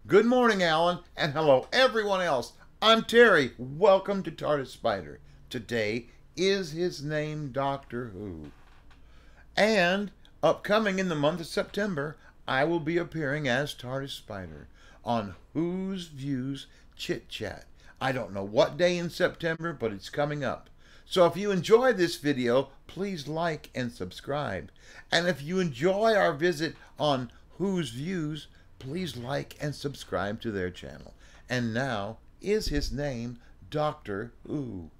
Good morning, Alan, and hello, everyone else. I'm Terry. Welcome to TARDIS Spider. Today is his name Doctor Who. And upcoming in the month of September, I will be appearing as TARDIS Spider on Who's Views Chit Chat. I don't know what day in September, but it's coming up. So if you enjoy this video, please like and subscribe. And if you enjoy our visit on Who's Views, please like and subscribe to their channel. And now, is his name Doctor Who?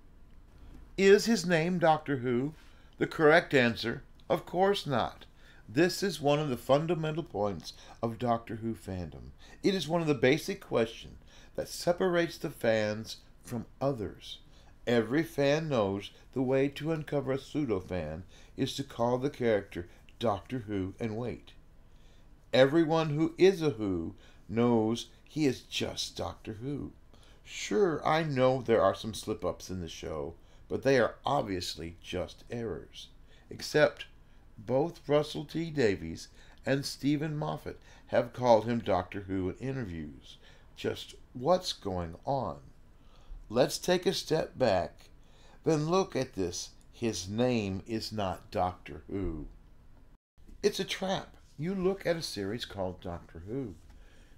Is his name Doctor Who? The correct answer, of course not. This is one of the fundamental points of Doctor Who fandom. It is one of the basic questions that separates the fans from others. Every fan knows the way to uncover a pseudo-fan is to call the character Doctor Who and wait. Everyone who is a Who knows he is just Doctor Who. Sure, I know there are some slip-ups in the show, but they are obviously just errors. Except both Russell T Davies and Stephen Moffat have called him Doctor Who in interviews. Just what's going on? Let's take a step back, then look at this. His name is not Doctor Who. It's a trap. You look at a series called Doctor Who.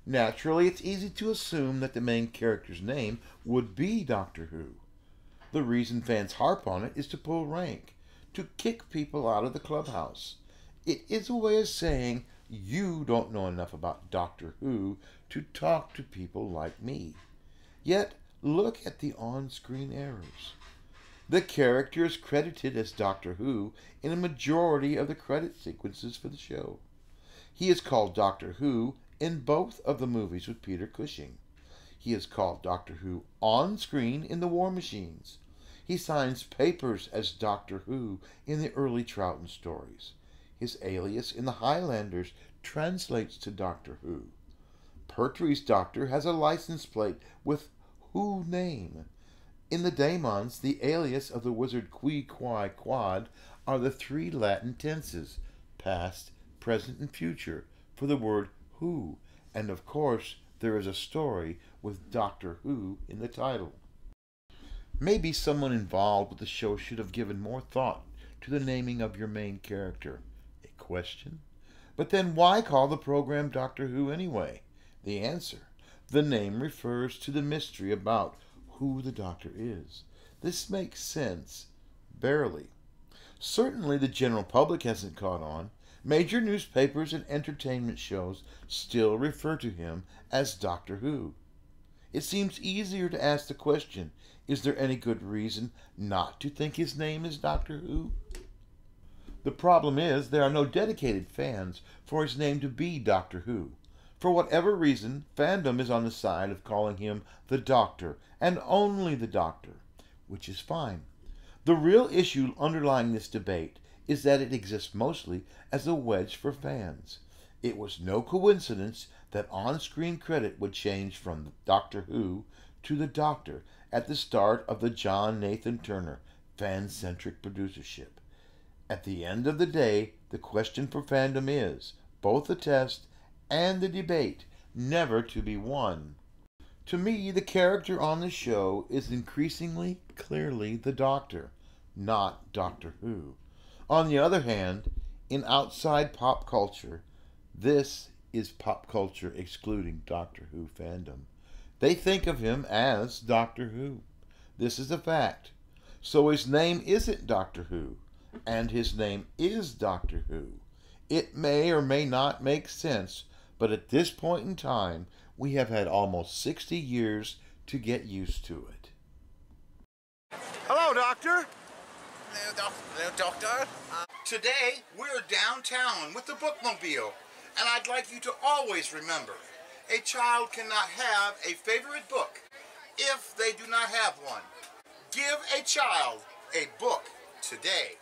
Naturally, it's easy to assume that the main character's name would be Doctor Who. The reason fans harp on it is to pull rank, to kick people out of the clubhouse. It is a way of saying you don't know enough about Doctor Who to talk to people like me. Yet, look at the on-screen errors. The character is credited as Doctor Who in a majority of the credit sequences for the show. He is called Doctor Who in both of the movies with Peter Cushing. He is called Doctor Who on screen in The War Machines. He signs papers as Doctor Who in the early Troughton stories. His alias in The Highlanders translates to Doctor Who. Pertwee's Doctor has a license plate with Who name. In the Daemons, the alias of the wizard Qui Qui Quad are the three Latin tenses, past, present, and future, for the word Who, and of course there is a story with Doctor Who in the title. Maybe someone involved with the show should have given more thought to the naming of your main character. A question? But then why call the program Doctor Who anyway? The answer: the name refers to the mystery about who the Doctor is. This makes sense, barely. Certainly the general public hasn't caught on. Major newspapers and entertainment shows still refer to him as Doctor Who. It seems easier to ask the question, is there any good reason not to think his name is Doctor Who? The problem is there are no dedicated fans for his name to be Doctor Who. For whatever reason, fandom is on the side of calling him the Doctor, and only the Doctor, which is fine. The real issue underlying this debate is that it exists mostly as a wedge for fans. It was no coincidence that on-screen credit would change from Doctor Who to the Doctor at the start of the John Nathan Turner fan-centric producership. At the end of the day, the question for fandom is both the test and the debate, never to be won. To me, the character on the show is increasingly clearly the Doctor, not Doctor Who. On the other hand, in outside pop culture, this is pop culture excluding Doctor Who fandom. They think of him as Doctor Who. This is a fact. So his name isn't Doctor Who, and his name is Doctor Who. It may or may not make sense, but at this point in time, we have had almost 60 years to get used to it. Hello, Doctor. Hello, Doctor. Today, we're downtown with the bookmobile, and I'd like you to always remember, a child cannot have a favorite book if they do not have one. Give a child a book today.